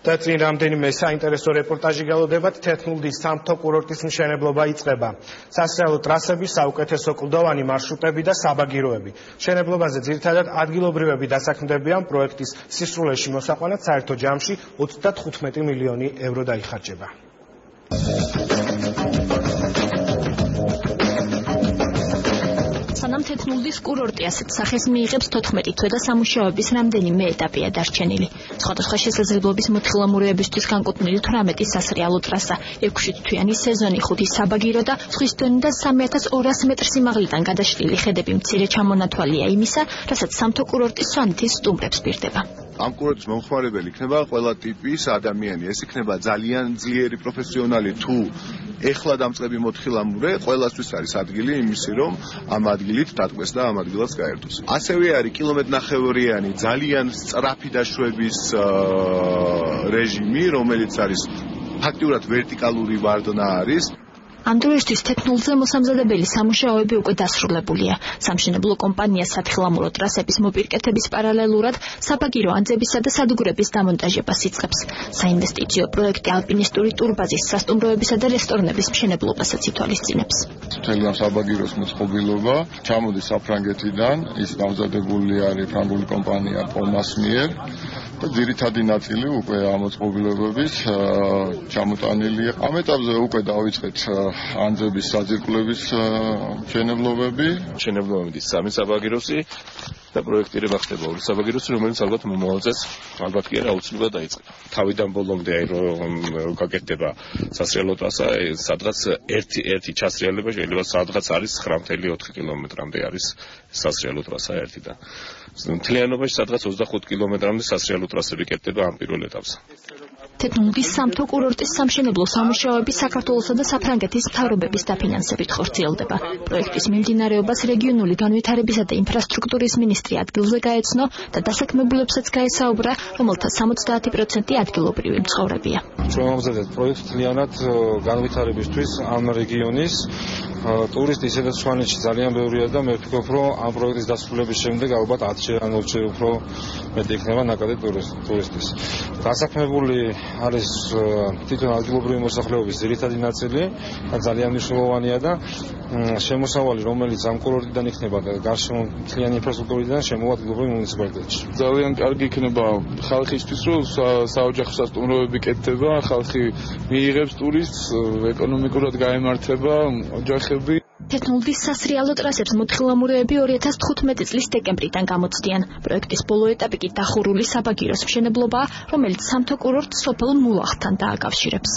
და წინ რამდენიმე საინტერესო რეპორტაჟი გელოდებათ. თეთნულდის სამთო კურორტის მშენებლობა იწყება. სასრიალო ტრასები, საუკეთესო კლდოვანი მარშრუტები და საბაგიროები. მშენებლობაზე ძირითადად ადგილობრივები დასაქმდებიან. პროექტის სისრულეში მოსაყვანად საერთო ჯამში 35 მილიონი ევრო დაიხარჯება. სანამ თეთნულდის კურორტი ასეთ სახეს მიიღებს 14 თვე და სამუშაოების რამდენიმე ეტაპია დარჩენილი. სხვადასხვა შესაძლებლობის მოთხილამურეებისთვის განკუთვნილი 18 სასრიალო ტრასა, 6 თვიანი სეზონი, 5 საბაგირო და ზღვის დონე და 3200 მეტр სიმაღლიდან გადაშლილი ხედები მცირე ჩამონათვალია იმისა, რასაც სამთო კურორტის სვანეთის სტუმრებს პირდება. ამ კურორტის მომხმარებელი იქნება ყველა ტიპის ადამიანი. ეს იქნება ძალიან ძლიერი პროფესიონალი თუ ეხლა დამწყები მოთხილამურე, ყველასთვის არის ადგილი იმისი, რომ ამ ადგილით დატყვეს და ამ ადგილას გაერთოს. ასევე არის კილომეტრნახევრიანი ძალიან სწრაფი დაშვების რეჟიმი, რომელიც არის ფაქტიურად ვერტიკალური ვარდნა არის. ამ დროისთვის თეთნულზე მოსამზადებელი სამუშაოები უკვე დასრულებულია. სამშენებლო კომპანია სათხილამურო ტრასების მოპირკეთების პარალელურად საბაგირო ანძებისა და სადუგრების დამონტაჟებას იწყებს. საინვესტიციო პროექტი ალპინისტური ტურბაზის, სასტუმროებისა და რესტორნების მშენებლობასაც ითვალისწინებს. მთელი ამ საბაგიროს მოწყობილობა ჩამოდის საფრანგეთიდან, ის დამზადებული არის ფრანგული კომპანია პომას მიერ. ძირითადი ნაწილი უკვე ამ მოწყობილობების ჩამოტანილია. ამ ეტაპზე უკვე დავიწყეთ ანძების საძირკვლების მშენებლობები. მშენებლობების 3 საბაგიროსი და პროექტირება ხდება 2 საბაგიროსი, რომელიც ალბათ მომავალ წელს ალბათ კი არა აუცილებლად დაიწყება. თავიდან ბოლომდე რომ გაკეთდება სასრიალო ტრასა, სადღაც ერთი ჩასრიალება შეიძლება სადღაც არის 9.4 კილომეტრამდე არის სასრიალო ტრასა ერთიდან. მთლიანობაში სადღაც 25 კილომეტრამდე სასრიალო ტრასები კეთდება ამ პირველ ეტაპზე. თეთნულდის სამთო კურორტის სამშენებლო სამუშაოები საქართველოსა და საფრანგეთის მთავრობების დაფინანსებით ხორციელდება. პროექტის მიმდინარეობას რეგიონული განვითარებისა და ინფრასტრუქტურის მინისტრი ადგილზე გაეცნო და დასაქმებულებსაც გაესაუბრა, რომელთა 70% ადგილობრივი მცხოვრებია. Შევამზადეთ პროექტს მთლიანად განვითარებისთვის ამ რეგიონის. ტურისტი ისედაც სვანეთში ძალიან ბევრია და მე ვფიქრობ, რომ ამ პროექტის დასრულების შემდეგ ალბათ 10 ან 20 უფრო მეტი იქნება ნაკადი ტურისტის. დასაქმებული არის თვითონ ადგილობრივი მოსახლეობის ძირითადი ნაწილი და ძალიან მნიშვნელოვანია და შემოსავალი, რომელიც ამ კურორტიდან იქნება და გარშემო მთლიანი ინფრასტრუქტურიდან შემოვა ადგილობრივ მუნიციპალიტეტში. ძალიან კარგი იქნება ხალხისთვის, რომ საოჯახო სასტუმროები კეთდება, ხალხი მიიღებს ტურისტს, ეკონომიკურად გაემართება ოჯახები. თეთნულდის სასრიალო ტრასებს მოთხილამურეები 2015 წლის დეკემბრიდან გამოცდიან. პროექტის ბოლო ეტაპი კი დახურული საბაგიროს მშენებლობაა, რომელიც სამთო კურორტს სოფელ მულახთან დააკავშირებს.